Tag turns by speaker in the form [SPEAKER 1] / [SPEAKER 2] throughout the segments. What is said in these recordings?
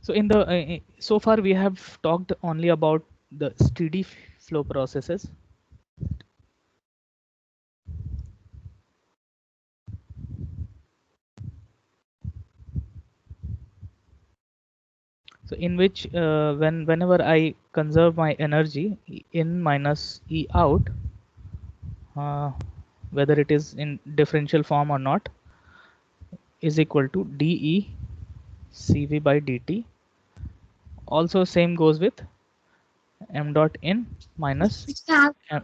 [SPEAKER 1] So in the so far we have talked only about the steady flow processes. So in which whenever I conserve my energy, E in minus E out, uh, whether it is in differential form or not, is equal to dE CV by dt. Also same goes with m dot in minus m.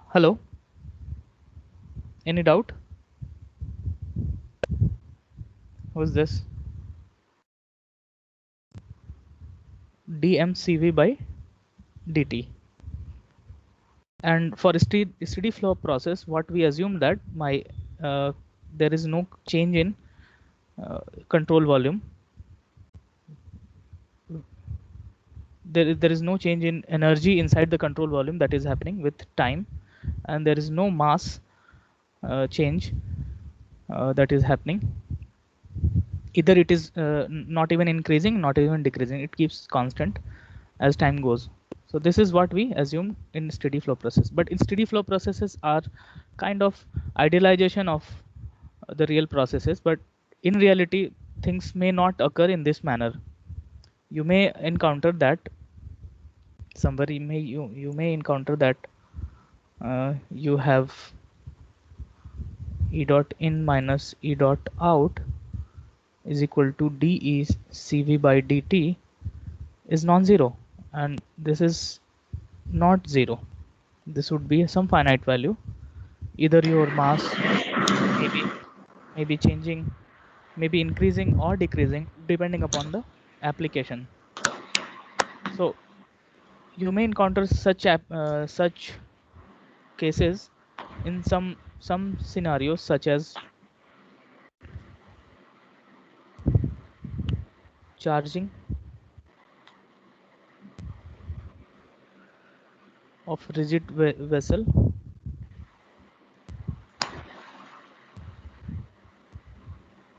[SPEAKER 1] Hello, any doubt? Who's this? dmCV by dt. And for a steady flow process, what we assume that my there is no change in control volume. There is no change in energy inside the control volume that is happening with time, and there is no mass change that is happening. Either it is not even increasing, not even decreasing, it keeps constant as time goes. So this is what we assume in steady flow process. But in steady flow processes are kind of idealization of the real processes, but in reality things may not occur in this manner. You may encounter that somewhere you may encounter that you have E dot in minus E dot out is equal to dE CV by dt is non-zero, and this is not zero. This would be some finite value. Either your mass may be changing, maybe increasing or decreasing depending upon the application. So you may encounter such cases in some scenarios, such as charging of rigid vessel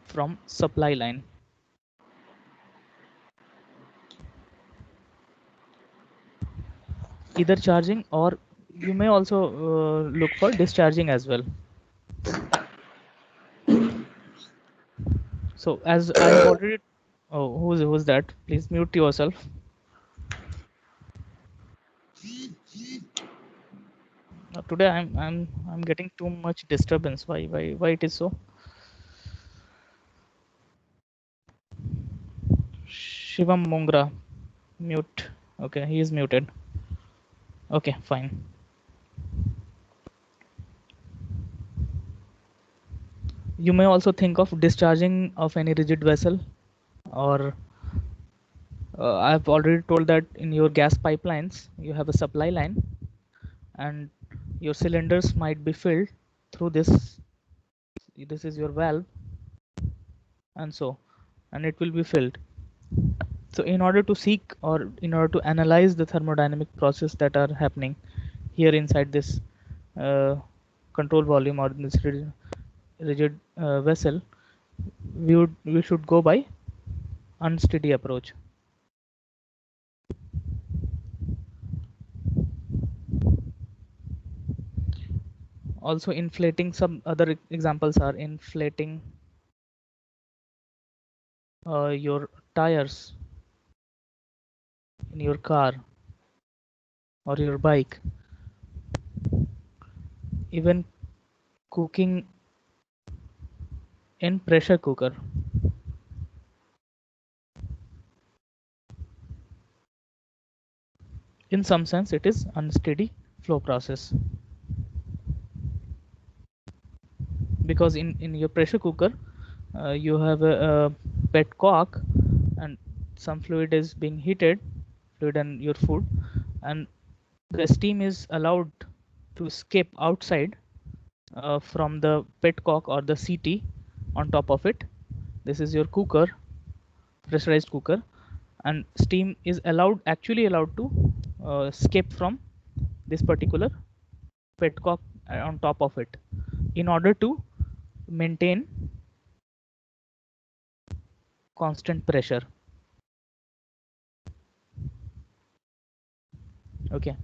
[SPEAKER 1] from supply line. Either charging, or you may also look for discharging as well. So as I have already, oh, who's that? Please mute yourself. Today I'm getting too much disturbance. Why it is so? Shivam Mungra, mute. Okay, he is muted. Okay, fine. You may also think of discharging of any rigid vessel, or I've already told that in your gas pipelines you have a supply line, and your cylinders might be filled through this. This is your valve, and it will be filled. So in order to seek, or in order to analyze the thermodynamic process that are happening here inside this uh, control volume or this rigid vessel, we should go by unsteady approach. Also inflating, some other examples are inflating your tires in your car or your bike, even cooking in pressure cooker. In some sense it is unsteady flow process, because in your pressure cooker you have a pet cock, and some fluid is being heated, fluid and your food, and the steam is allowed to escape outside from the petcock or the CT on top of it. This is your cooker, pressurized cooker, and steam is actually allowed to escape from this particular petcock on top of it, in order to maintain constant pressure. Okay,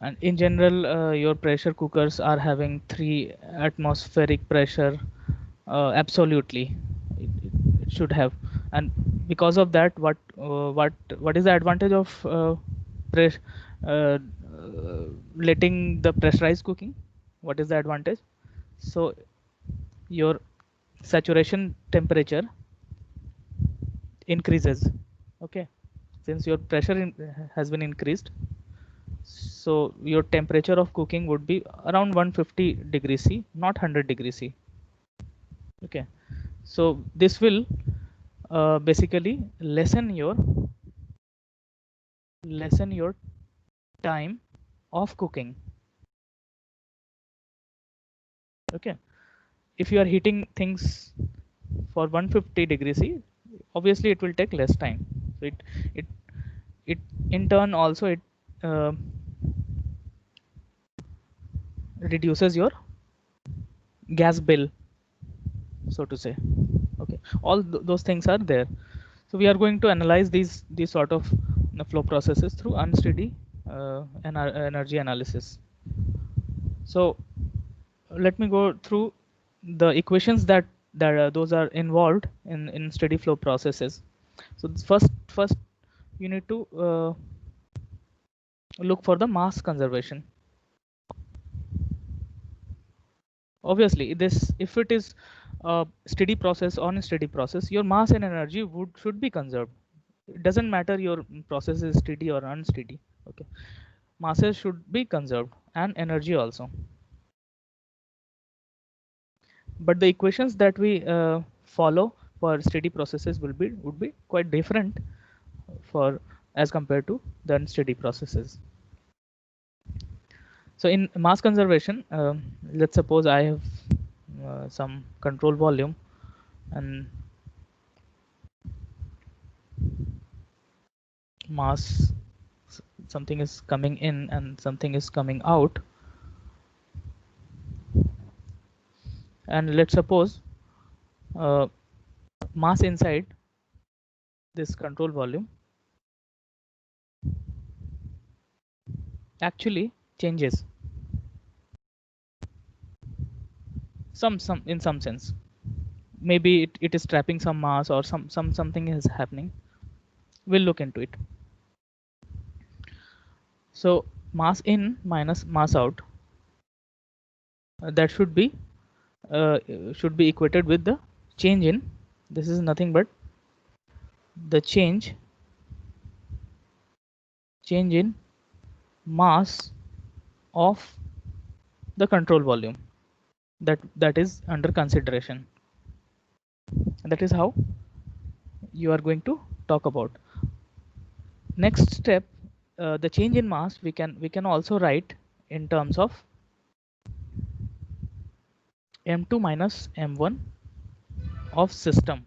[SPEAKER 1] and in general, your pressure cookers are having 3 atmospheric pressure. Absolutely, it should have. And because of that, what is the advantage of press uh, letting the pressurized cooking? What is the advantage? So your saturation temperature increases. Okay, since your pressure has been increased, so your temperature of cooking would be around 150 degrees C, not 100 degrees C. Okay, so this will basically lessen your time of cooking. Okay, if you are heating things for 150 degrees C, obviously it will take less time. So it it in turn also it uh, reduces your gas bill, so to say. Okay, all those things are there. So we are going to analyze these sort of flow processes through unsteady energy analysis. So let me go through the equations that those are involved in steady flow processes. So first you need to look for the mass conservation. Obviously, this if it is a steady process or unsteady process, your mass and energy should be conserved. It doesn't matter your process is steady or unsteady. Okay, masses should be conserved and energy also. But the equations that we follow for steady processes would be quite different for as compared to the unsteady processes. So in mass conservation, let's suppose I have some control volume and mass, something is coming in and something is coming out, and let's suppose uh, mass inside this control volume actually changes some in some sense. Maybe it is trapping some mass or something is happening. We'll look into it. So mass in minus mass out, that should be equated with the change in, this is nothing but the change in mass of the control volume that is under consideration. And that is how you are going to talk about. Next step, the change in mass we can also write in terms of m2 minus m1 of system.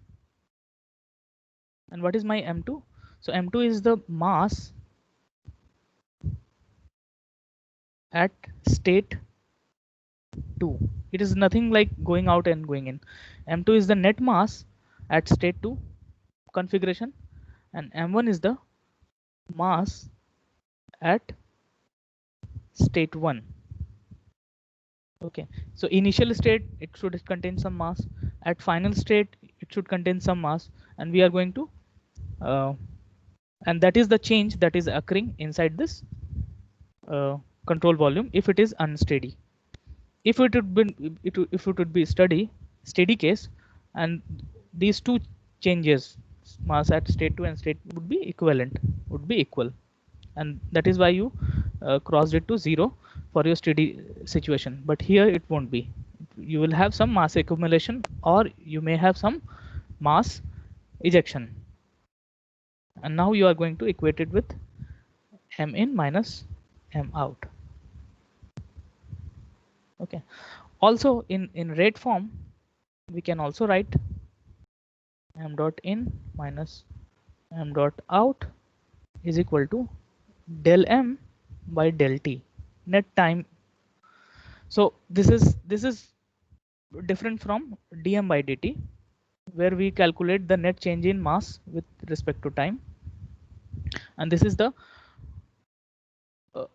[SPEAKER 1] And what is my m2? So m2 is the mass at state 2. It is nothing like going out and going in. M2 is the net mass at state 2 configuration, and M1 is the mass at state 1. Okay, so initial state it should contain some mass, at final state it should contain some mass, and we are going to and that is the change that is occurring inside this control volume if it is unsteady. If it would be if it would be steady case, and these two changes, mass at state 2 and state would be equal, and that is why you crossed it to 0 for your steady situation. But here it won't be. You will have some mass accumulation, or you may have some mass ejection, and now you are going to equate it with m in minus m out. Okay, also in rate form we can also write m dot in minus m dot out is equal to del m by del t, net time. So this is different from dm by dt, where we calculate the net change in mass with respect to time, and this is the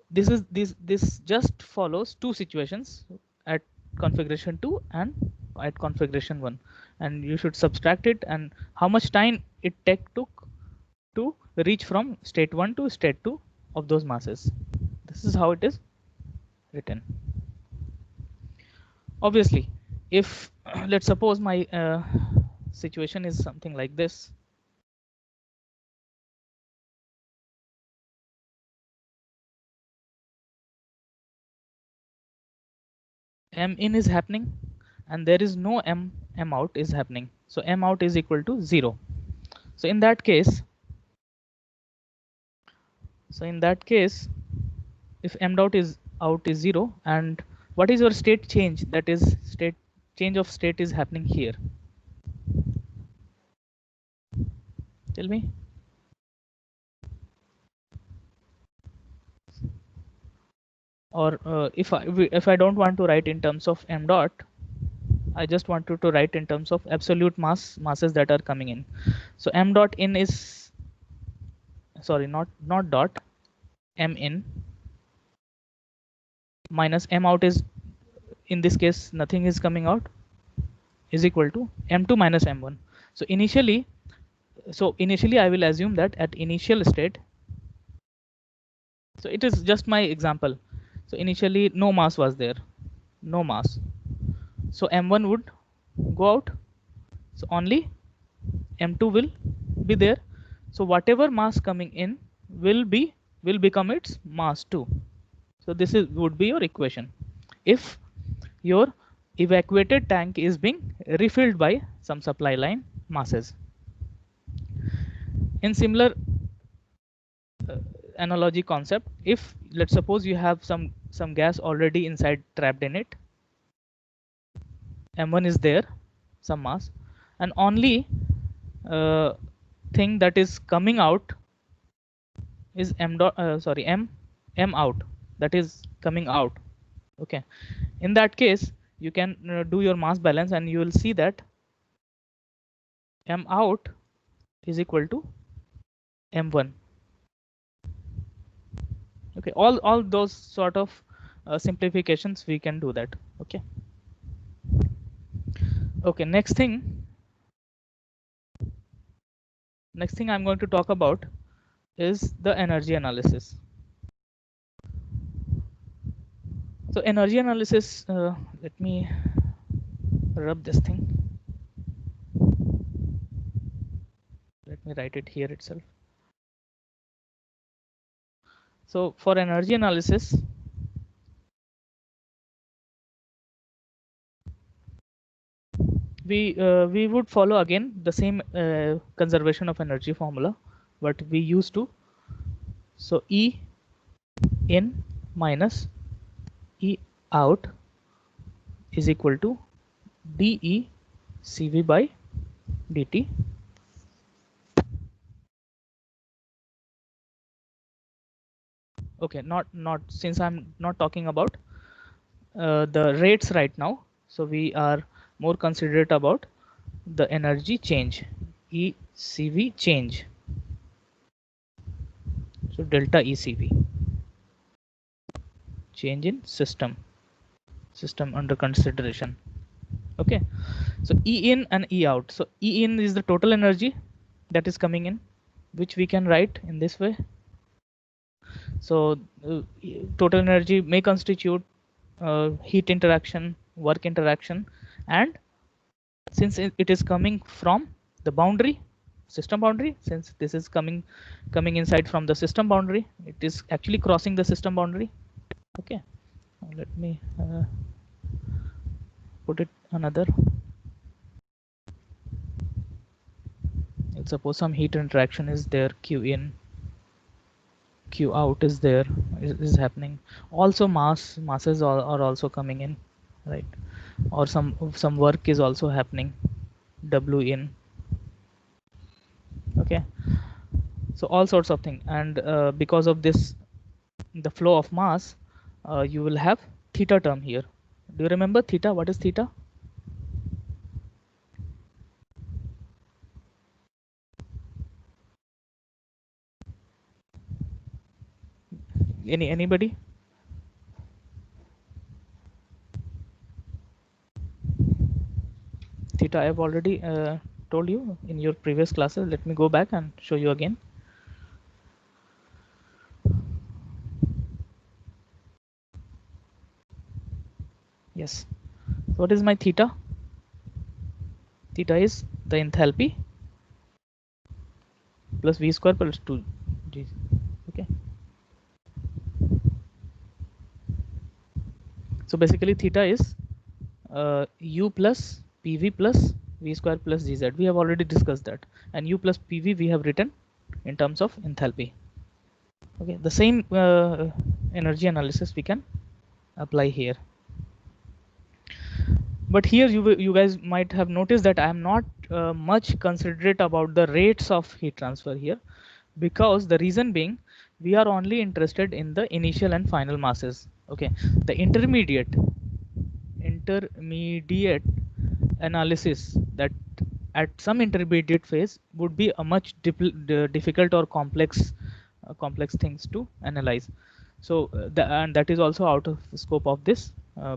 [SPEAKER 1] This just follows two situations at configuration 2 and at configuration 1, and you should subtract it and how much time it took to reach from state 1 to state 2 of those masses. This is how it is written. Obviously, if let's suppose my situation is something like this. M in is happening and there is no M out is happening. So M out is equal to 0. So in that case, if M dot is out is 0, and what is your state change? That is state change of state is happening here. Tell me. Or if I don't want to write in terms of M dot, I just wanted to write in terms of absolute masses that are coming in. So M dot in is, sorry, not dot, M in minus M out is, in this case nothing is coming out, is equal to M2 minus M1. So initially I will assume that at initial state, so it is just my example. So initially no mass was there, no mass. So M1 would go out. So only M2 will be there. So whatever mass coming in will become its mass 2. So this would be your equation. If your evacuated tank is being refilled by some supply line masses. In similar analogy concept, if let's suppose you have some gas already inside trapped in it, M1 is there, some mass, and only thing that is coming out is M out, that is coming out. Okay, in that case you can do your mass balance and you will see that M out is equal to M1. Okay, all those sort of simplifications we can do that. Okay. Okay, next thing I'm going to talk about is the energy analysis. So energy analysis, let me rub this thing. Let me write it here itself. So for energy analysis, we would follow again the same conservation of energy formula what we used to. So E in minus E out is equal to dE CV by dt. Okay, not since I'm not talking about the rates right now, so we are more considerate about the energy change, ECV change. So delta ECV, change in system under consideration. Okay, so E in and E out. So E in is the total energy that is coming in, which we can write in this way. So total energy may constitute heat interaction, work interaction, and since it is coming from the boundary, system boundary, since this is coming inside from the system boundary, it is actually crossing the system boundary. Okay, let me put it another. Let's suppose some heat interaction is there, Q in, Q out is there, is happening. Also masses are also coming in, right? Or some work is also happening, W in. Okay, so all sorts of things, and because of this, the flow of mass, you will have theta term here. Do you remember theta? What is theta? Anybody? Theta I have already told you in your previous classes. Let me go back and show you again. Yes. So what is my theta? Theta is the enthalpy plus v square plus 2g. Okay. So basically theta is u plus pv plus v square plus gz. We have already discussed that, and u plus pv we have written in terms of enthalpy. Okay, the same energy analysis we can apply here. But here you guys might have noticed that I am not much considerate about the rates of heat transfer here, because the reason being we are only interested in the initial and final masses. Okay, the intermediate analysis, that at some intermediate phase would be a much difficult or complex things to analyze. So and that is also out of scope of this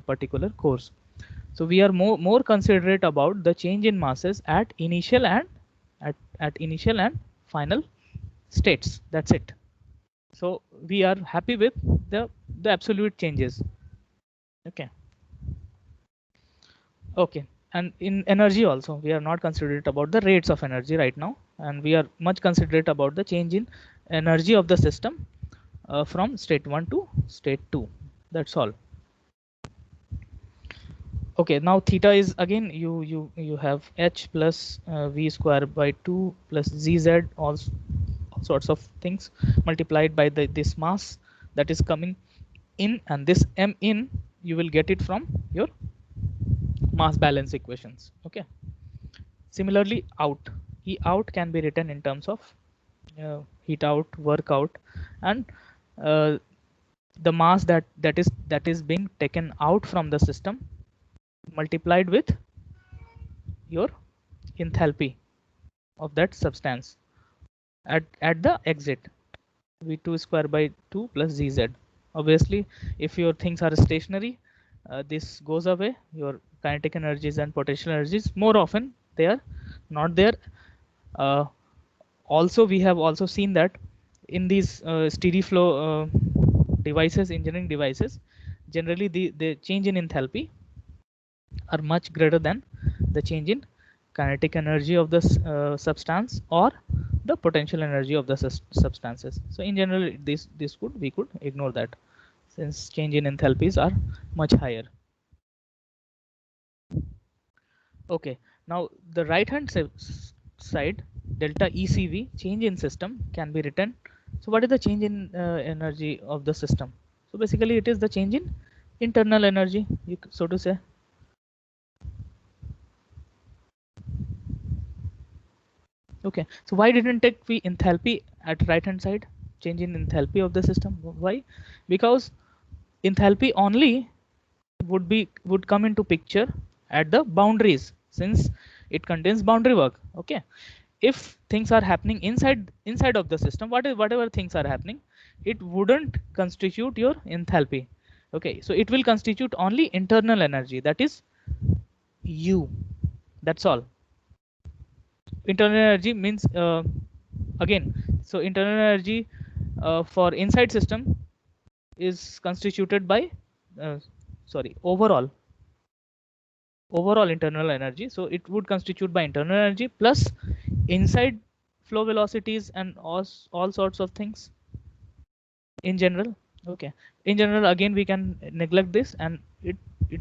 [SPEAKER 1] particular course. So we are more considerate about the change in masses at initial and at initial and final states. That's it. So we are happy with the absolute changes. Okay. Okay. And in energy also, we are not considerate about the rates of energy right now, and we are much considerate about the change in energy of the system from state 1 to state 2. That's all. Okay, now theta is again you have h plus v square by 2 plus zz, all sorts of things multiplied by this mass that is coming in, and this m in you will get it from your mass balance equations. Okay, similarly out, E out can be written in terms of heat out, work out, and uh, the mass that is being taken out from the system multiplied with your enthalpy of that substance at the exit, v2 square by 2 plus zz. Obviously if your things are stationary, this goes away, your kinetic energies and potential energies more often they are not there. uh, Also we have also seen that in these steady flow devices, engineering devices, generally the change in enthalpy are much greater than the change in kinetic energy of the substance or the potential energy of the substances. So in general, we could ignore that, since change in enthalpies are much higher. Okay, now the right hand side, delta ECV, change in system, can be written. So what is the change in energy of the system? So basically it is the change in internal energy, so to say. Okay, so why didn't take we enthalpy at right hand side, change in enthalpy of the system? Why? Because enthalpy only would come into picture at the boundaries, since it contains boundary work. Okay, if things are happening inside of the system, whatever things are happening, it wouldn't constitute your enthalpy. Okay, so it will constitute only internal energy, that is U. That's all. Internal energy means again, so internal energy for inside system is constituted by overall internal energy. So it would constitute by internal energy plus inside flow velocities and all sorts of things in general. Okay, in general again we can neglect this, and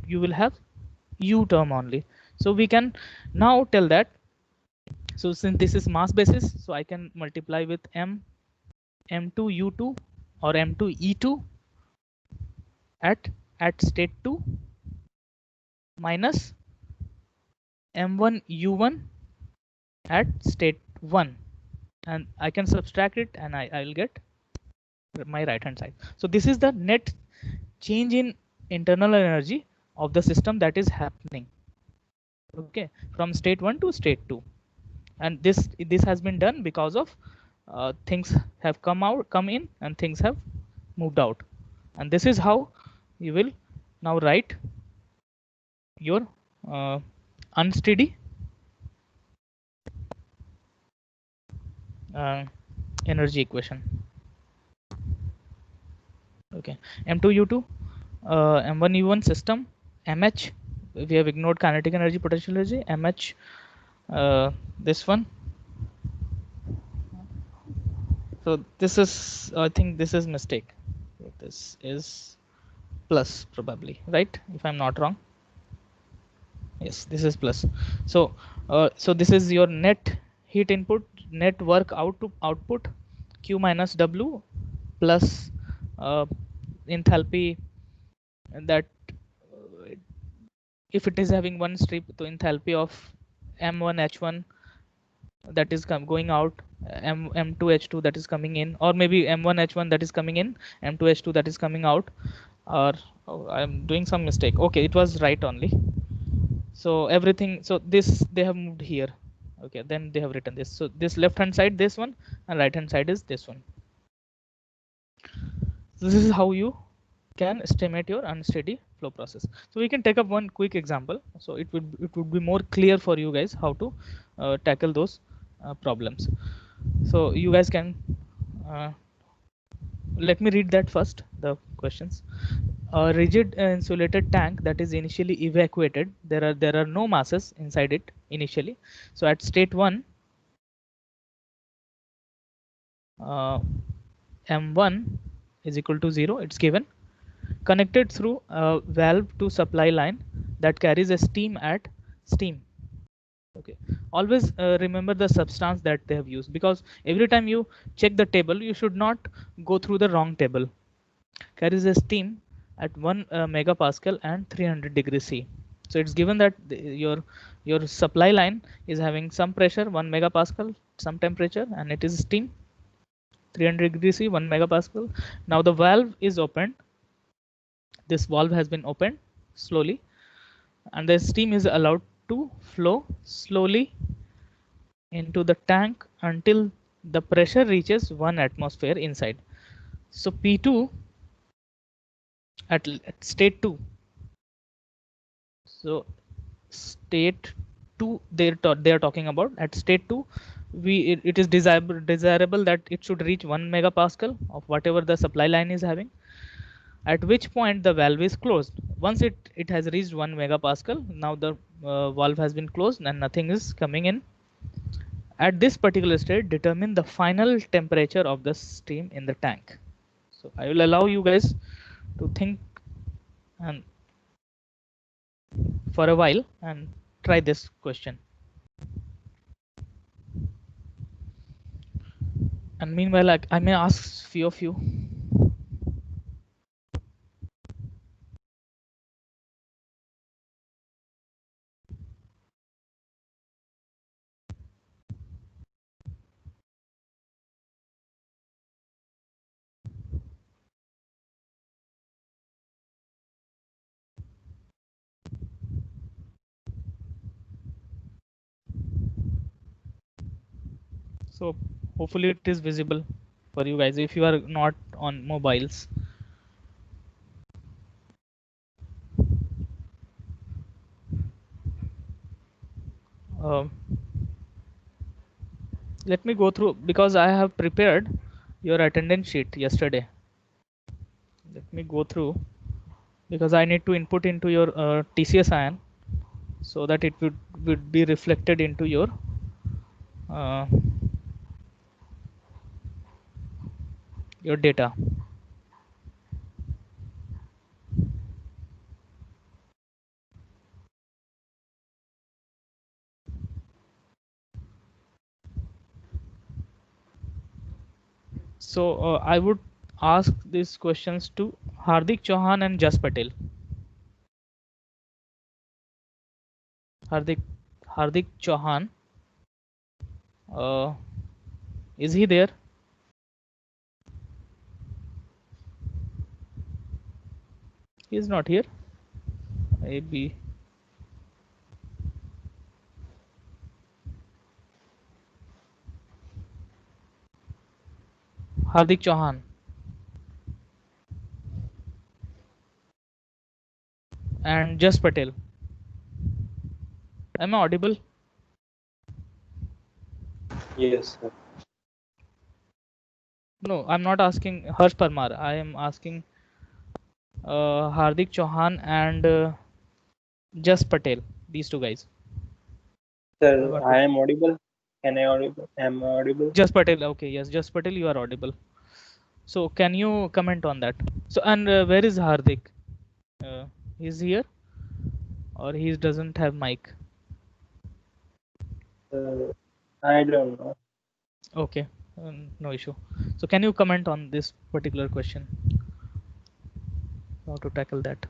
[SPEAKER 1] you will have U term only. So we can now tell that, so since this is mass basis, so I can multiply with m2 u2 or m2 e2 at state 2 minus m1 u1 at state 1, and I can subtract it, and I will get my right hand side. So this is the net change in internal energy of the system that is happening, okay, from state 1 to state 2. And this has been done because of things have come in and things have moved out, and this is how you will now write your unsteady uh, energy equation. Okay, M2U2, M1U1 system, MH. We have ignored kinetic energy, potential energy. MH, this one. So this is, I think this is mistake. This is plus probably, right? If I'm not wrong. Yes, this is plus. So, so this is your net heat input, net work output, Q minus W plus uh, enthalpy, and that if it is having one strip, the enthalpy of M1H1 that is going out, M2H2 that is coming in, or maybe M1H1 that is coming in, M2H2 that is coming out, or oh, I'm doing some mistake. Okay, it was right only. So everything, so this they have moved here. Okay, then they have written this. So this left hand side, this one, and right hand side is this one. So this is how you can estimate your unsteady flow process. So we can take up one quick example. So it would be more clear for you guys how to tackle those problems. So you guys can uh, let me read that first. The questions. A rigid insulated tank that is initially evacuated. There are no masses inside it initially. So at state 1, M1 is equal to 0. It's given. Connected through a valve to supply line that carries a steam at steam. Okay, always remember the substance that they have used, because every time you check the table you should not go through the wrong table. Carries a steam at 1 megapascal and 300 degrees C. So it's given that your supply line is having some pressure 1 megapascal, some temperature, and it is steam 300 degrees C, 1 megapascal. Now the valve is opened. This valve has been opened slowly, and the steam is allowed to flow slowly into the tank until the pressure reaches 1 atmosphere inside. So P2 at state 2. So state 2, they are talking about at state 2, it is desirable that it should reach 1 megapascal of whatever the supply line is having, at which point the valve is closed. Once it has reached 1 megapascal, now the valve has been closed and nothing is coming in. At this particular state, determine the final temperature of the steam in the tank. So I will allow you guys to think and for a while and try this question. And meanwhile, I may ask few of you. So hopefully it is visible for you guys if you are not on mobiles. Um, let me go through, because I have prepared your attendance sheet yesterday. Let me go through, because I need to input into your TCS ion so that it would be reflected into uh, your data. So I would ask these questions to Hardik Chauhan and Jas Patel. Hardik Hardik Chauhan, uh, is he there? He is not here. Maybe Hardik Chauhan. and Jas Patel. Am I audible?
[SPEAKER 2] Yes, sir.
[SPEAKER 1] No, I'm not asking Harsh Parmar. I am asking Hardik Chauhan and Jas Patel. These two guys. I
[SPEAKER 2] Sir,
[SPEAKER 1] want to.
[SPEAKER 2] I am audible. Can I audible? Am I audible?
[SPEAKER 1] Jas Patel. Okay, yes, Jas Patel, you are audible. So can you comment on that? So and where is Hardik? He's here or he doesn't have mic?
[SPEAKER 2] I don't know.
[SPEAKER 1] Okay, no issue. So can you comment on this particular question? How to tackle that?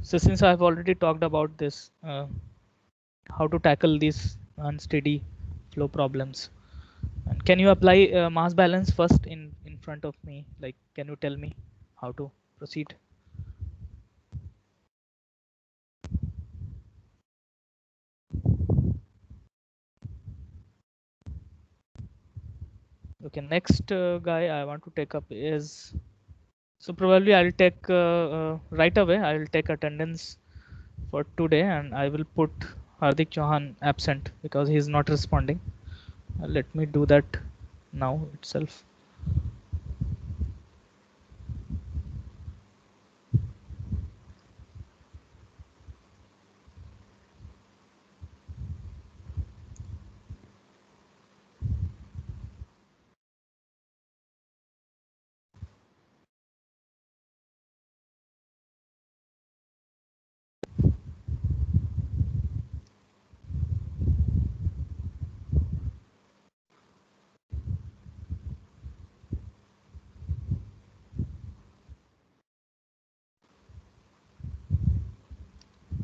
[SPEAKER 1] So since I've already talked about this, how to tackle these unsteady flow problems, and can you apply mass balance first in front of me? Like, can you tell me how to proceed? Okay, next guy I want to take up is, so probably I'll take right away. I'll take attendance for today, and I will put Hardik Chauhan absent because he's not responding. Let me do that now itself.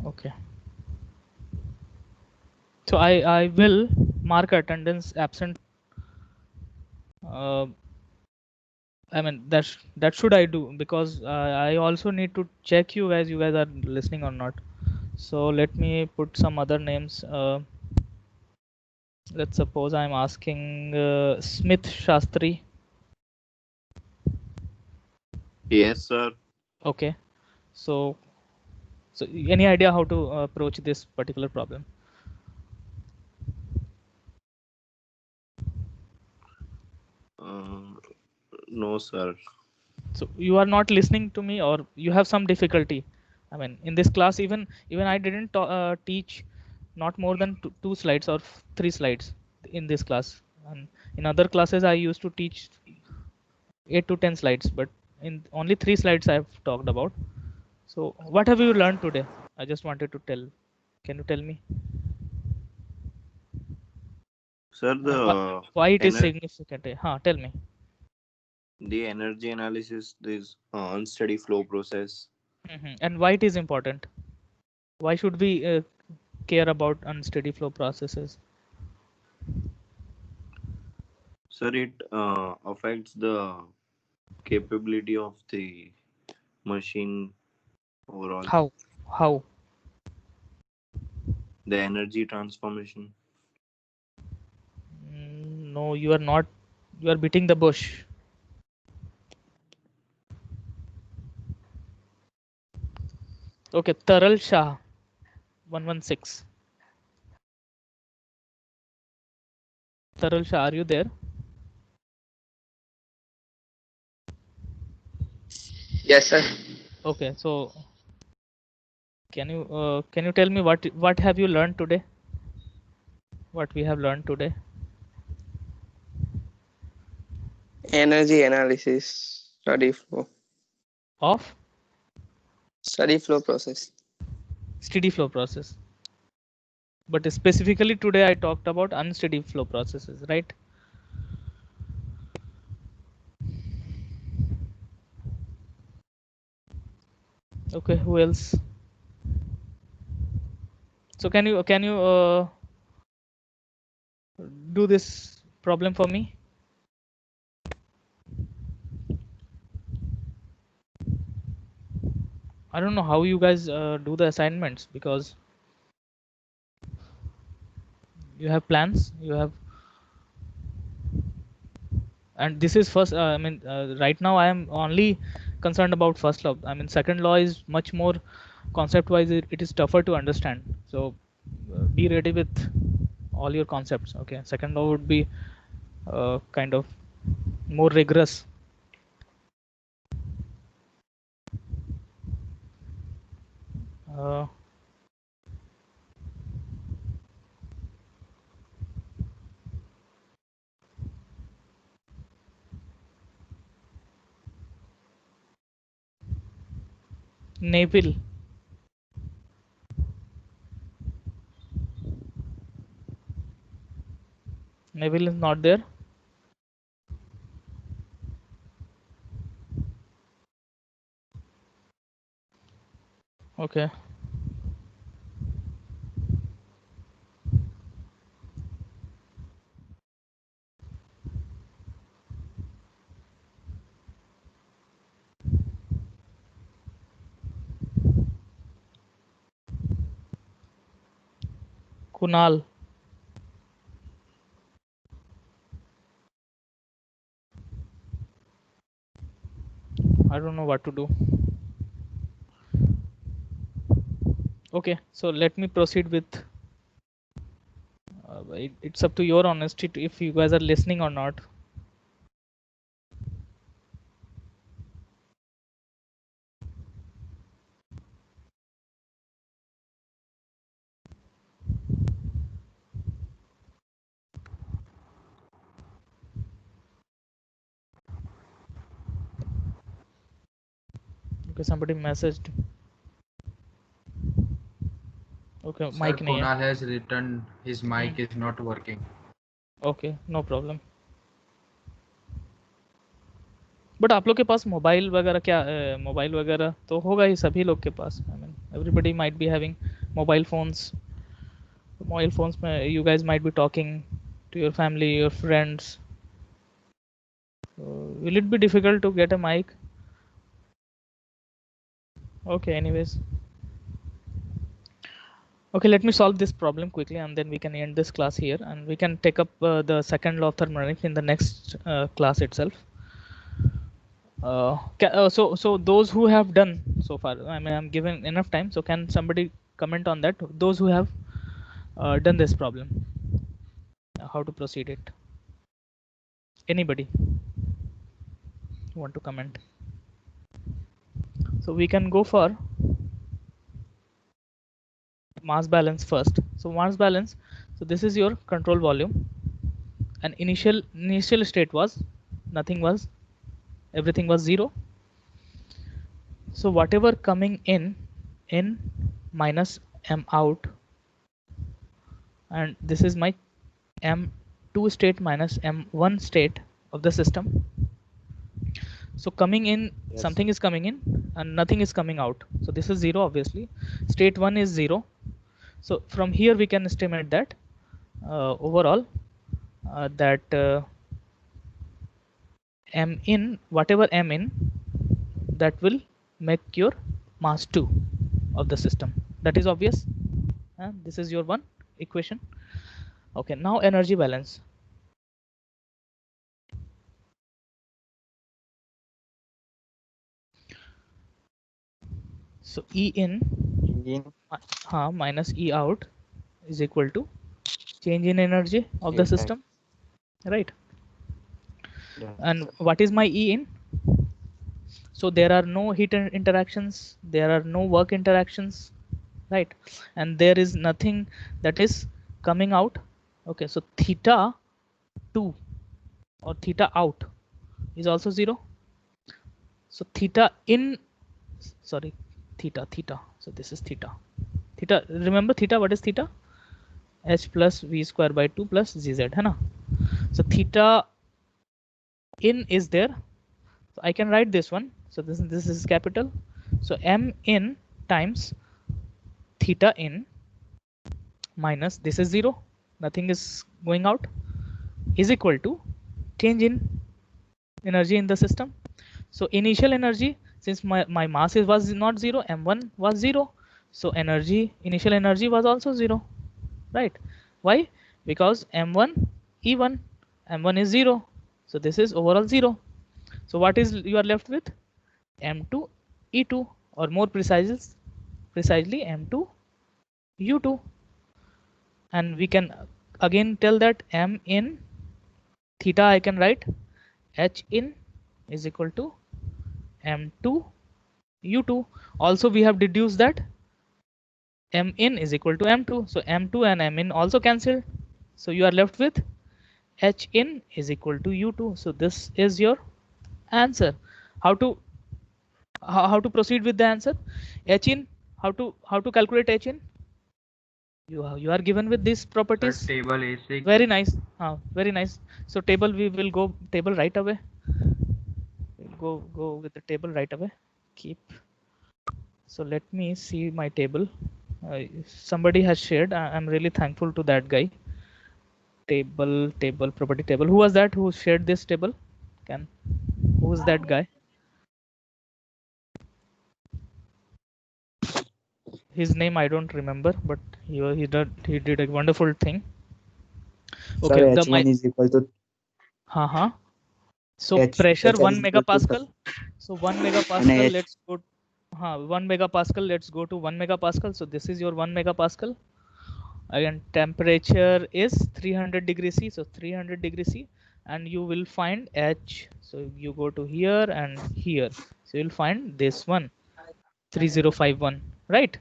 [SPEAKER 1] Okay. So I will mark attendance absent. Uh, I mean that should I do because I also need to check you guys. You guys are listening or not. So let me put some other names. Let's suppose I'm asking Smith Shastri.
[SPEAKER 3] Yes, sir.
[SPEAKER 1] Okay. So any idea how to approach this particular problem?
[SPEAKER 3] Uh, no, sir.
[SPEAKER 1] So you are not listening to me or you have some difficulty. I mean in this class even I didn't teach not more than two slides or three slides in this class, and in other classes I used to teach 8 to 10 slides, but in only 3 slides I've talked about. So what have you learned today? I just wanted to tell. Can you tell me
[SPEAKER 3] Sir,
[SPEAKER 1] why it is
[SPEAKER 3] ener-
[SPEAKER 1] significant? Tell me.
[SPEAKER 3] the energy analysis is unsteady flow process.
[SPEAKER 1] And why it is important? Why should we care about unsteady flow processes?
[SPEAKER 3] Sir, it affects the capability of the machine overall.
[SPEAKER 1] How?
[SPEAKER 3] The energy transformation.
[SPEAKER 1] No, you are not. You are beating the bush. Okay, Taral Shah, 116. Taral Shah, are you there?
[SPEAKER 4] Yes, sir.
[SPEAKER 1] Okay, so can you tell me what have you learned today? What we have learned today?
[SPEAKER 4] Energy analysis,
[SPEAKER 1] Of
[SPEAKER 4] study flow process.
[SPEAKER 1] steady flow process. But specifically today I talked about unsteady flow processes, right? Okay, who else? So can you do this problem for me? I don't know how you guys do the assignments because you have plans, you have, and this is first. I mean, right now I am only concerned about first law. I mean, second law is much more concept wise, it is tougher to understand. So be ready with all your concepts. Okay, second law would be kind of more rigorous. uh, Neville. Neville is not there. Okay. Kunal. I don't know what to do. Okay, so let me proceed with it's up to your honesty if you guys are listening or not. Okay, somebody messaged. Okay,
[SPEAKER 5] Sir,
[SPEAKER 1] mic nahi hai.
[SPEAKER 5] Kunal has written his mic is not working.
[SPEAKER 1] Okay, no problem. But आप लोग के पास mobile वगैरह क्या mobile वगैरह तो होगा ही सभी लोग के पास. I mean everybody might be having mobile phones. Mobile phones में you guys might be talking to your family, your friends. Will it be difficult to get a mic? Okay, anyways. Okay, let me solve this problem quickly and then we can end this class here and we can take up the second law of thermodynamics in the next class itself. So those who have done so far, I mean, I'm given enough time, so can somebody comment on that? Those who have done this problem, how to proceed it? Anybody want to comment? So we can go for mass balance first. So mass balance, so this is your control volume and initial state was nothing, was everything was 0. So whatever coming in minus m out, and this is my m2 state minus m1 state of the system. So coming in,
[SPEAKER 3] Yes,
[SPEAKER 1] something
[SPEAKER 3] sir.
[SPEAKER 1] is coming in and nothing is coming out. So this is 0 obviously. State 1 is 0. So from here we can estimate that overall that m in, whatever m in, that will make your mass 2 of the system. That is obvious. This is your one equation. Okay, now energy balance. So E in minus E out is equal to change in energy of the system, right?
[SPEAKER 3] Yes,
[SPEAKER 1] And
[SPEAKER 3] sir.
[SPEAKER 1] what is my E in? So there are no heat interactions, there are no work interactions, right? And there is nothing that is coming out. Okay, so theta 2 or theta out is also 0. So theta in, sorry, theta. So this is theta. Remember theta, what is theta? H plus v square by 2 plus zz, है ना? So theta in is there. So I can write this one. So this is capital. So m in times theta in minus, this is 0, nothing is going out, is equal to change in energy in the system. So initial energy, since my mass was not 0, m1 was 0, so initial energy was also 0, right? Why? Because m1 e1, m1 is 0, so this is overall 0. So what is you are left with? m2 e2, or more precisely m2 u2. And we can again tell that m in theta I can write h in is equal to m2 u2. Also we have deduced that m in is equal to m2, so m2 and m in also cancelled, so you are left with h in is equal to u2. So this is your answer. How to proceed with the answer? H in, how to calculate H in? You are given with these
[SPEAKER 5] Sir,
[SPEAKER 1] properties.
[SPEAKER 5] table A6.
[SPEAKER 1] Very nice. Very nice. So table, we will go table right away. We'll go with the table right away. Keep. So let me see my table. Somebody has shared. I'm really thankful to that guy. Table property table. Who was that who shared this table? Who is that guy? His name I don't remember, but he did a wonderful thing.
[SPEAKER 3] Sir,
[SPEAKER 1] Okay,
[SPEAKER 3] H1 is equal to
[SPEAKER 1] so
[SPEAKER 3] H,
[SPEAKER 1] pressure
[SPEAKER 3] HR
[SPEAKER 1] 1
[SPEAKER 3] is equal to
[SPEAKER 1] megapascal. So 1
[SPEAKER 3] and
[SPEAKER 1] megapascal,
[SPEAKER 3] H.
[SPEAKER 1] let's go 1 megapascal, let's go to 1 megapascal. So this is your 1 megapascal. Again, temperature is 300 degrees C, so 300 degrees C, and you will find H. So you go to here and here, so you'll find this one, 3051, right?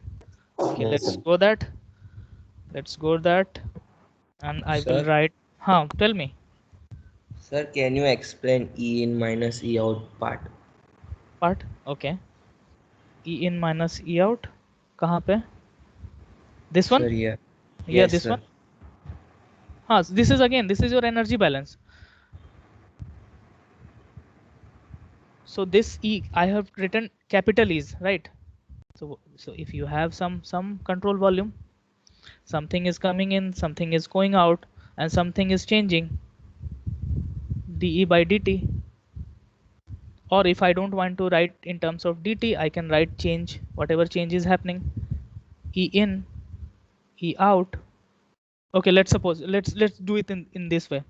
[SPEAKER 1] Okay,
[SPEAKER 3] Yes,
[SPEAKER 1] let's
[SPEAKER 3] sir.
[SPEAKER 1] go that. Let's go that, and I will
[SPEAKER 6] Sir,
[SPEAKER 1] write. Tell me.
[SPEAKER 6] sir, can you explain E in minus E out part?
[SPEAKER 1] Part. Okay. E in minus E out. कहाँ पे? This one?
[SPEAKER 6] Sir, yeah.
[SPEAKER 1] Yeah,
[SPEAKER 6] Yes,
[SPEAKER 1] this
[SPEAKER 6] sir.
[SPEAKER 1] one. This is your energy balance. So this E I have written capital E's, right? So if you have some control volume, something is coming in, something is going out, and something is changing, dE by dt. Or if I don't want to write in terms of dt, I can write change, whatever change is happening, E in, E out. Okay, let's do it in this way.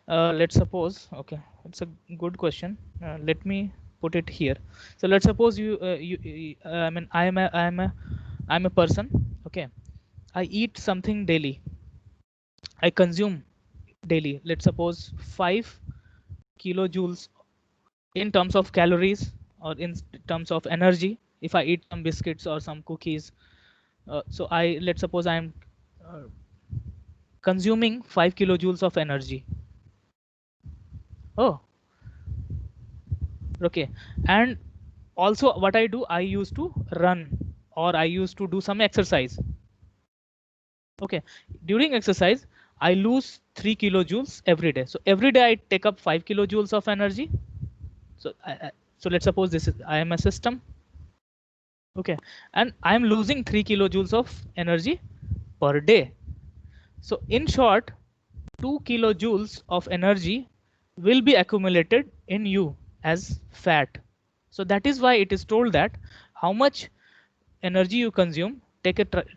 [SPEAKER 1] Let's suppose, okay, it's a good question. Let me put it here. So let's suppose I mean I'm a person. Okay, I eat something daily, I consume daily, let's suppose 5 kilojoules in terms of calories, or in terms of energy. If I eat some biscuits or some cookies, so let's suppose I'm uh, consuming 5 kilojoules of energy. Oh, okay. And also what I do, I used to run, or I used to do some exercise. Okay, during exercise I lose 3 kilojoules every day. So every day I take up 5 kilojoules of energy. So so let's suppose I am a system. Okay, and I am losing 3 kilojoules of energy per day. So in short, 2 kilojoules of energy will be accumulated in you as fat. So that is why it is told that how much energy you consume,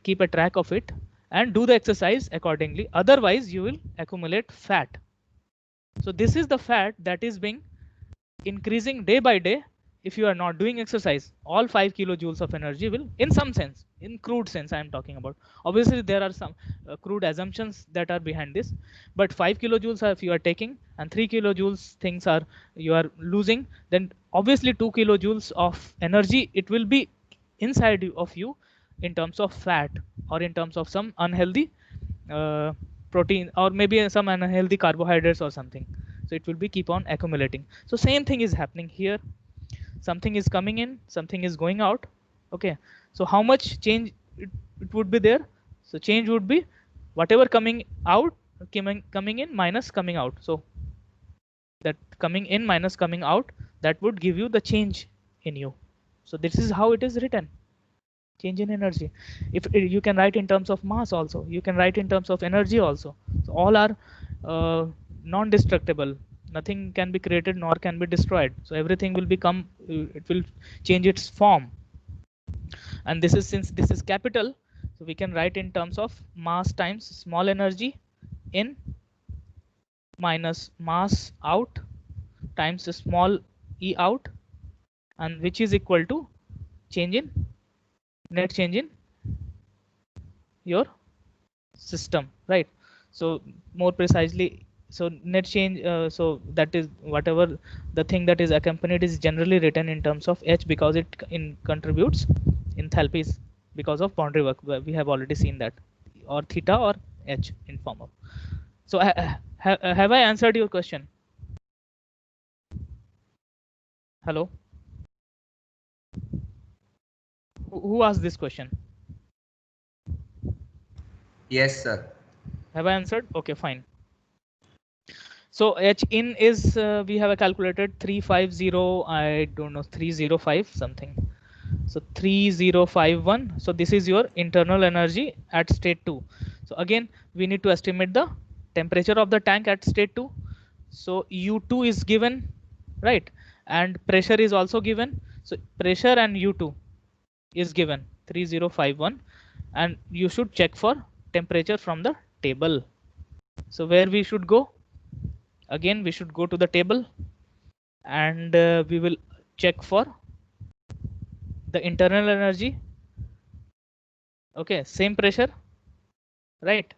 [SPEAKER 1] keep a track of it, and do the exercise accordingly. Otherwise, you will accumulate fat. So this is the fat that is being increasing day by day. If you are not doing exercise, all 5 kilojoules of energy will, in some sense, in crude sense I am talking about, obviously there are some crude assumptions that are behind this, but 5 kilojoules are if you are taking, and 3 kilojoules things are you are losing, then obviously 2 kilojoules of energy it will be inside of you in terms of fat, or in terms of some unhealthy uh, protein, or maybe some unhealthy carbohydrates or something. So it will be keep on accumulating. So same thing is happening here. Something is coming in, something is going out. Okay, so how much change it would be there? So change would be whatever coming out, coming in minus coming out. So that coming in minus coming out, that would give you the change in you. So this is how it is written, change in energy. If you can write in terms of mass also, you can write in terms of energy also. So all are non-destructible. Nothing can be created nor can be destroyed. So everything will become, it will change its form. And this is, since this is capital, so we can write in terms of mass times small energy in minus mass out times small e out and which is equal to change in net change in your system, right? So more precisely, so net change, so that is whatever the thing that is accompanied is generally written in terms of H, because it contributes enthalpies because of boundary work. We have already seen that, or theta or H in form of. So have I answered your question? Hello, who asked this question?
[SPEAKER 6] Yes, sir.
[SPEAKER 1] Have I answered? Okay, fine. So H in is we have calculated 350, I don't know, 305 something. So 3051. So this is your internal energy at state 2. So again, we need to estimate the temperature of the tank at state 2. So U2 is given, right? And pressure is also given. So pressure and U2 is given 3051, and you should check for temperature from the table. So where we should go? Again, we should go to the table, and we will check for the internal energy. Okay, same pressure, right?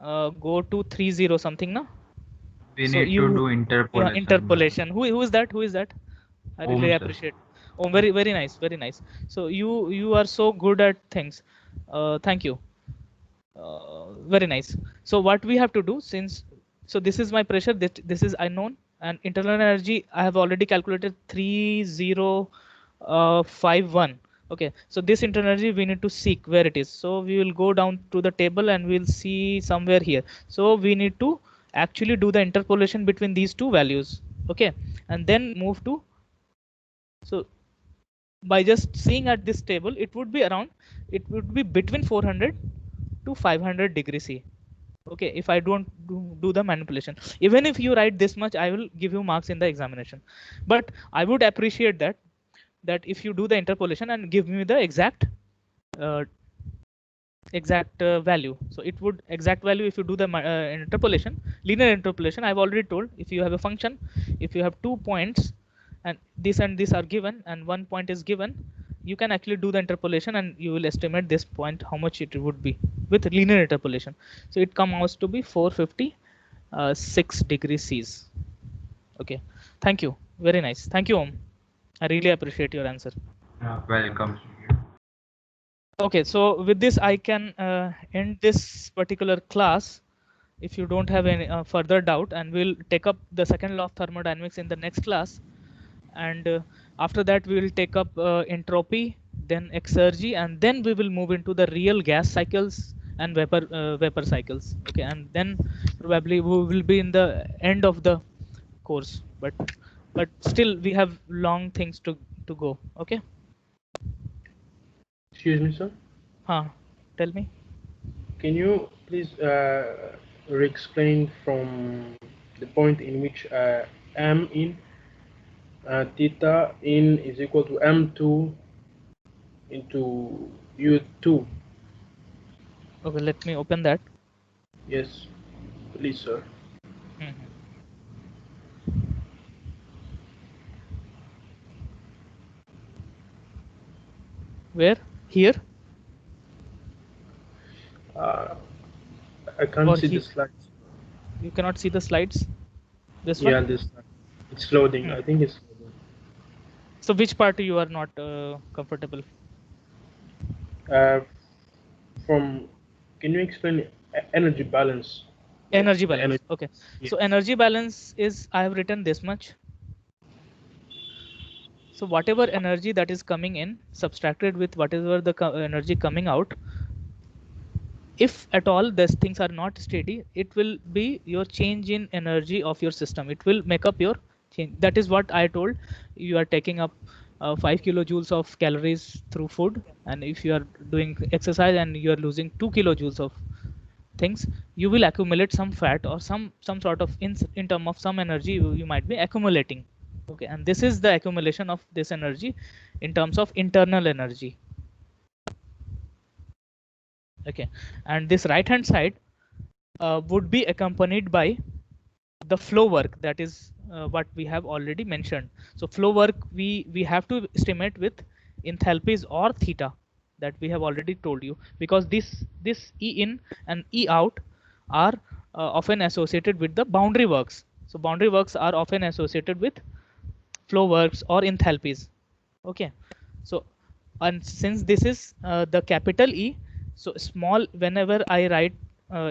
[SPEAKER 1] Go to 30 something now.
[SPEAKER 5] We
[SPEAKER 1] So
[SPEAKER 5] need
[SPEAKER 1] you,
[SPEAKER 5] to do interpolation.
[SPEAKER 1] interpolation. Who is that? Who is that? I
[SPEAKER 5] Om,
[SPEAKER 1] really
[SPEAKER 5] sir.
[SPEAKER 1] appreciate. Oh, very nice, very nice. So you are so good at things. Thank you. Very nice. So what we have to do, since so this is my pressure, this is unknown, and internal energy I have already calculated 3051. Okay, so this internal energy we need to seek where it is. So we will go down to the table and we'll see somewhere here. So we need to actually do the interpolation between these two values. Okay, and then move to, so by just seeing at this table, it would be between 400 to 500 degrees C. Okay, if I don't do the manipulation, even if you write this much, I will give you marks in the examination. But I would appreciate that if you do the interpolation and give me the exact value. So it would exact value if you do the interpolation, linear interpolation. I've already told, if you have a function, if you have 2 points and this are given and 1 point is given, you can actually do the interpolation and you will estimate this point how much it would be with linear interpolation. So it comes out to be 456 degrees C's. Okay, thank you, very nice. Thank you, Om. I really appreciate your answer.
[SPEAKER 5] Welcome.
[SPEAKER 1] Okay, so with this I can end this particular class if you don't have any further doubt, and we'll take up the second law of thermodynamics in the next class. And after that we will take up entropy, then exergy, and then we will move into the real gas cycles and vapor cycles. Okay, and then probably we will be in the end of the course, but still we have long things to go. Okay.
[SPEAKER 7] Excuse me, sir.
[SPEAKER 1] Tell me.
[SPEAKER 7] Can you please re-explain from the point in which m in theta in is equal to m2 into u2?
[SPEAKER 1] Okay, let me open that.
[SPEAKER 7] Yes, please, sir.
[SPEAKER 1] Where? Here?
[SPEAKER 7] I can't
[SPEAKER 1] Or
[SPEAKER 7] see
[SPEAKER 1] he-
[SPEAKER 7] the slides.
[SPEAKER 1] You cannot see the slides? This
[SPEAKER 7] Yeah,
[SPEAKER 1] one?
[SPEAKER 7] this it's loading. I think it's loading.
[SPEAKER 1] So which part you are not comfortable?
[SPEAKER 7] Can you explain energy balance?
[SPEAKER 1] Energy balance.
[SPEAKER 7] Energy.
[SPEAKER 1] Okay.
[SPEAKER 7] Yes.
[SPEAKER 1] So energy balance is, I have written this much. So whatever energy that is coming in, subtracted with whatever the energy coming out, if at all these things are not steady, it will be your change in energy of your system. It will make up your change. That is what I told. You are taking up 5 kilojoules of calories through food, and if you are doing exercise and you are losing 2 kilojoules of things, you will accumulate some fat or some sort of in term of some energy you might be accumulating. Okay, and this is the accumulation of this energy in terms of internal energy. Okay, and this right hand side would be accompanied by the flow work, that is what we have already mentioned. So flow work we have to estimate with enthalpies or theta, that we have already told you, because this E in and E out are often associated with the boundary works. So boundary works are often associated with flow works or enthalpies. Okay, so and since this is the capital E, so small, whenever I write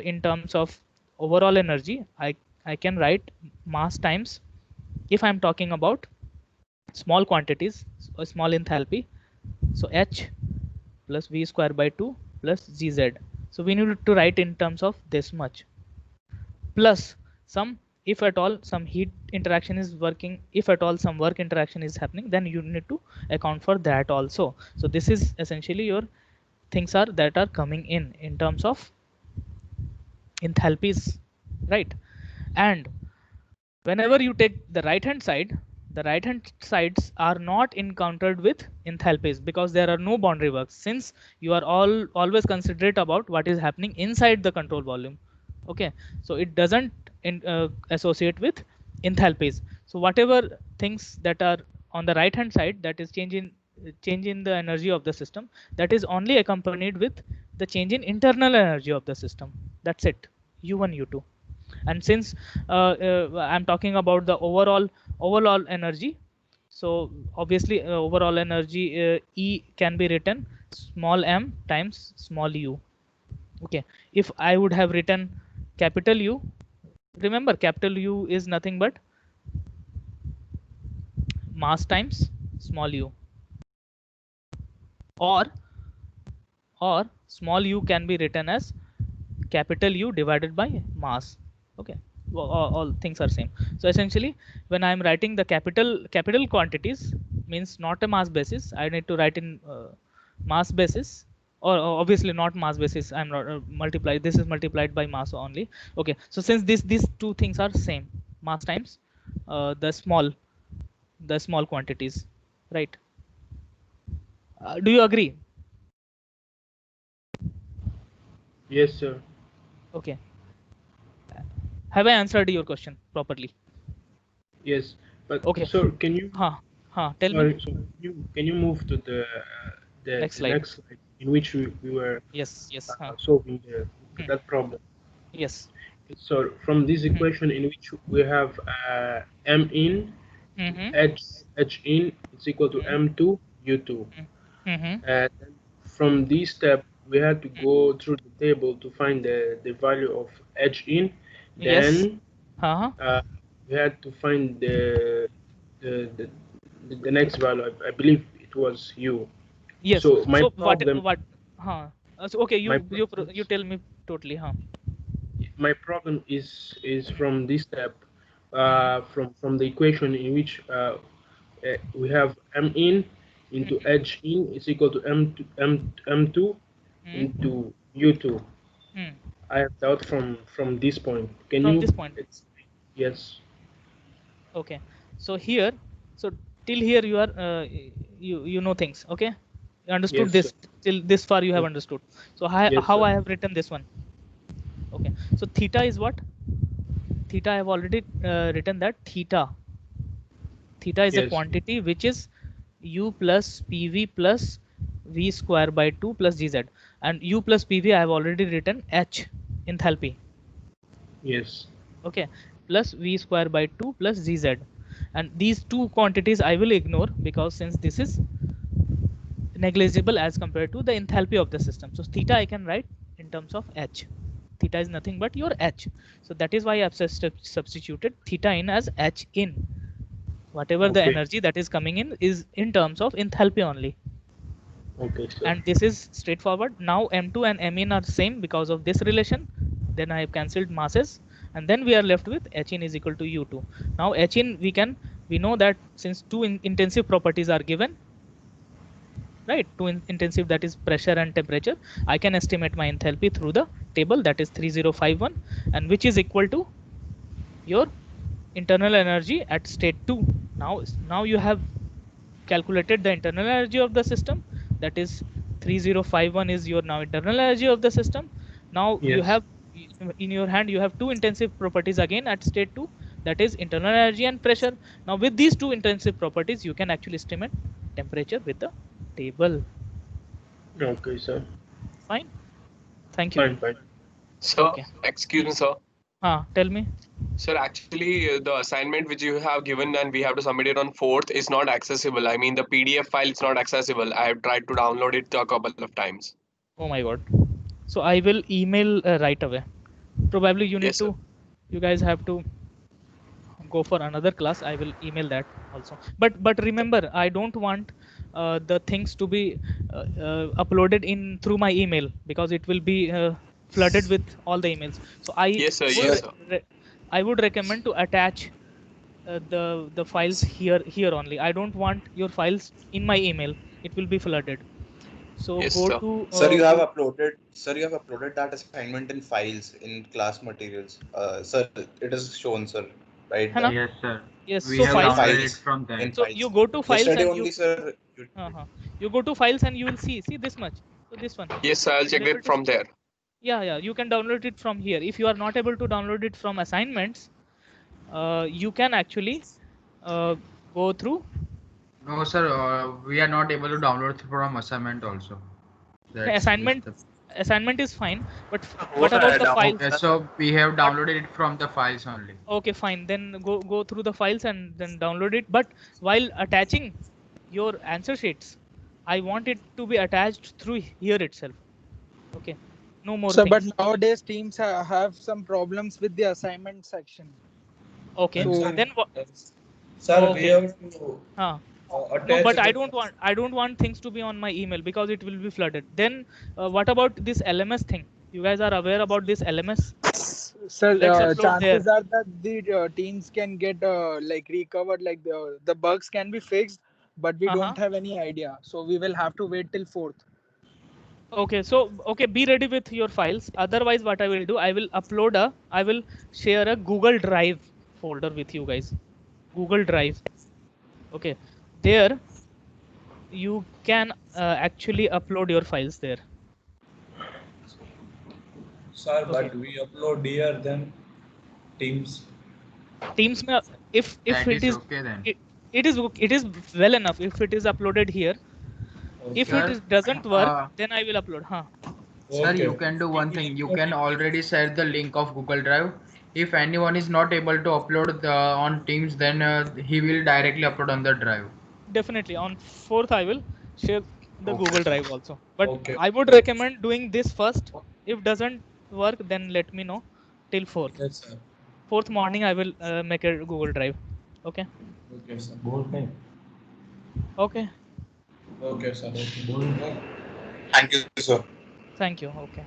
[SPEAKER 1] in terms of overall energy, I can write mass times, if I'm talking about small quantities, a small enthalpy, so H plus V square by 2 plus Gz. So we need to write in terms of this much, plus some, if at all some heat interaction is working, if at all some work interaction is happening, then you need to account for that also. So this is essentially your things are that are coming in terms of enthalpies, right? And whenever you take the right hand side, the right hand sides are not encountered with enthalpies because there are no boundary works, since you are always considerate about what is happening inside the control volume. Okay, so it doesn't associate with enthalpies. So whatever things that are on the right hand side, that is change in the energy of the system, that is only accompanied with the change in internal energy of the system. That's it, u1 u2. And since I'm talking about the overall energy, so obviously overall energy E can be written small m times small u. Okay, if I would have written capital U, remember capital U is nothing but mass times small u, or small u can be written as capital U divided by mass. Okay, all things are same. So essentially when I'm writing the capital quantities, means not a mass basis, I need to write in mass basis, or obviously not mass basis, I'm not multiply, this is multiplied by mass only. Okay, so since these two things are same, mass times the small quantities, right? Do you agree?
[SPEAKER 7] Yes, sir.
[SPEAKER 1] Okay, have I answered your question properly?
[SPEAKER 7] Yes, but
[SPEAKER 1] Okay.
[SPEAKER 7] sir, can you
[SPEAKER 1] Tell me.
[SPEAKER 7] sorry, so can you move to the
[SPEAKER 1] Next
[SPEAKER 7] the
[SPEAKER 1] slide.
[SPEAKER 7] next slide in which we were
[SPEAKER 1] Yes.
[SPEAKER 7] solving
[SPEAKER 1] Hmm.
[SPEAKER 7] that problem?
[SPEAKER 1] Yes.
[SPEAKER 7] So from this equation in which we have m in
[SPEAKER 1] Mm-hmm.
[SPEAKER 7] h in is equal to m2 u2.
[SPEAKER 1] Mm-hmm.
[SPEAKER 7] And from this step, we had to go through the table to find the value of h in.
[SPEAKER 1] Yes.
[SPEAKER 7] Then we had to find the, the, the next value. I believe it was u.
[SPEAKER 1] Yes.
[SPEAKER 7] So my
[SPEAKER 1] So
[SPEAKER 7] problem,
[SPEAKER 1] what? So okay,
[SPEAKER 7] my
[SPEAKER 1] you tell me totally.
[SPEAKER 7] my problem is from this step, from the equation in which we have m in into h in is equal to m2 into u2.
[SPEAKER 1] Hmm.
[SPEAKER 7] I have doubt from this point. Can
[SPEAKER 1] From
[SPEAKER 7] you
[SPEAKER 1] this point.
[SPEAKER 7] explain? Yes.
[SPEAKER 1] Okay. So here, so till here you are you know things. Okay. You understood
[SPEAKER 7] Yes, sir.
[SPEAKER 1] this, till this far you have
[SPEAKER 7] Yes,
[SPEAKER 1] understood. So
[SPEAKER 7] yes,
[SPEAKER 1] how
[SPEAKER 7] sir.
[SPEAKER 1] I have written this one. Okay. So theta is what? Theta I have already written that theta is a
[SPEAKER 7] Yes.
[SPEAKER 1] quantity which is u plus pv plus v square by 2 plus gz, and u plus pv I have already written h, enthalpy.
[SPEAKER 7] Yes.
[SPEAKER 1] Okay, plus v square by 2 plus gz, and these two quantities I will ignore because since this is negligible as compared to the enthalpy of the system. So theta I can write in terms of h. Theta is nothing but your h. So that is why I have substituted theta in as h in. Whatever the
[SPEAKER 7] Okay.
[SPEAKER 1] energy that is coming in is in terms of enthalpy only.
[SPEAKER 7] Okay, sir.
[SPEAKER 1] And this is straightforward. Now m2 and m in are same because of this relation. Then I have cancelled masses, and then we are left with h in is equal to u2. Now h in we know that since two intensive properties are given, right? Two intensive, that is pressure and temperature. I can estimate my enthalpy through the table, that is 3051, and which is equal to your internal energy at state 2. Now you have calculated the internal energy of the system, that is 3051 is your now internal energy of the system. Now you
[SPEAKER 7] Yes.
[SPEAKER 1] have in your hand you have two intensive properties again at state 2, that is internal energy and pressure. Now with these two intrinsic properties, you can actually estimate temperature with the table.
[SPEAKER 7] Okay, sir.
[SPEAKER 1] Fine. Thank you.
[SPEAKER 7] Fine.
[SPEAKER 8] Sir,
[SPEAKER 1] Okay.
[SPEAKER 8] excuse me, sir.
[SPEAKER 1] Tell me.
[SPEAKER 8] Sir, actually, the assignment which you have given and we have to submit it on 4th is not accessible. I mean, the PDF file is not accessible. I have tried to download it a couple of times.
[SPEAKER 1] Oh my God. So I will email right away. Probably you need
[SPEAKER 8] Yes, sir.
[SPEAKER 1] to, you guys have to go for another class. I will email that also. But remember, I don't want the things to be uploaded in through my email, because it will be flooded with all the emails. So
[SPEAKER 8] Yes, sir. Yes, sir.
[SPEAKER 1] I would recommend to attach the files here only. I don't want your files in my email. It will be flooded. So
[SPEAKER 8] Yes,
[SPEAKER 1] go
[SPEAKER 8] sir.
[SPEAKER 1] to
[SPEAKER 3] Sir, you have uploaded that assignment in files in class materials. Sir, it is shown, sir. Right
[SPEAKER 1] है ना?
[SPEAKER 3] there.
[SPEAKER 5] Yes, sir.
[SPEAKER 1] Yes.
[SPEAKER 5] We
[SPEAKER 1] So
[SPEAKER 5] have
[SPEAKER 1] files.
[SPEAKER 5] downloaded
[SPEAKER 3] Files.
[SPEAKER 5] it from there.
[SPEAKER 3] In
[SPEAKER 1] So
[SPEAKER 3] files.
[SPEAKER 1] you go to files
[SPEAKER 3] Yesterday
[SPEAKER 1] and
[SPEAKER 3] only,
[SPEAKER 1] you.
[SPEAKER 3] sir.
[SPEAKER 1] You go to files and you will see this much. So this one.
[SPEAKER 8] Yes, sir. I'll check
[SPEAKER 1] You're able
[SPEAKER 8] it
[SPEAKER 1] to
[SPEAKER 8] from there.
[SPEAKER 1] Yeah, you can download it from here. If you are not able to download it from assignments, you can actually go through.
[SPEAKER 5] No, sir. We are not able to download from assignment also. That's
[SPEAKER 1] Assignment.
[SPEAKER 5] the-
[SPEAKER 1] Assignment is fine, but what about the files?
[SPEAKER 5] Yes, so we have downloaded it from the files only.
[SPEAKER 1] Okay, fine. Then go through the files and then download it. But while attaching your answer sheets, I want it to be attached through here itself. Okay, no more
[SPEAKER 9] So, but
[SPEAKER 1] things.
[SPEAKER 9] nowadays teams have some problems with the assignment section.
[SPEAKER 1] Okay,
[SPEAKER 9] So-
[SPEAKER 1] then what?
[SPEAKER 6] Sir,
[SPEAKER 1] Okay.
[SPEAKER 6] we have to
[SPEAKER 1] No,
[SPEAKER 6] attach
[SPEAKER 1] but I
[SPEAKER 6] the-
[SPEAKER 1] don't want things to be on my email because it will be flooded. Then what about this LMS thing? You guys are aware about this LMS?
[SPEAKER 9] Sir,
[SPEAKER 1] Let's upload
[SPEAKER 9] chances
[SPEAKER 1] there.
[SPEAKER 9] are that the teams can get like recovered, like the bugs can be fixed, but we don't have any idea. So we will have to wait till 4th.
[SPEAKER 1] Okay, so be ready with your files. Otherwise, what I will do, I will share a Google Drive folder with you guys. Google Drive. Okay, there you can actually upload your files there.
[SPEAKER 6] Sir, but we upload here then Teams.
[SPEAKER 1] Teams mein, if
[SPEAKER 5] That
[SPEAKER 1] it is
[SPEAKER 5] okay then.
[SPEAKER 1] it is well enough if it is uploaded here. If
[SPEAKER 5] Sir,
[SPEAKER 1] it doesn't work, then I will upload.
[SPEAKER 5] Sir, you can do one thing. You can already share the link of Google Drive. If anyone is not able to upload on Teams, then he will directly upload on the drive.
[SPEAKER 1] Definitely on 4th I will share the
[SPEAKER 5] Okay.
[SPEAKER 1] Google Drive also. But
[SPEAKER 6] Okay.
[SPEAKER 1] I would recommend doing this first. If doesn't work, then let me know till 4th.
[SPEAKER 6] Yes, sir.
[SPEAKER 1] 4th morning I will make a Google Drive. Okay.
[SPEAKER 6] Okay, sir.
[SPEAKER 1] Okay.
[SPEAKER 6] Okay, sir. Okay.
[SPEAKER 3] Thank you, sir.
[SPEAKER 1] Thank you. Okay.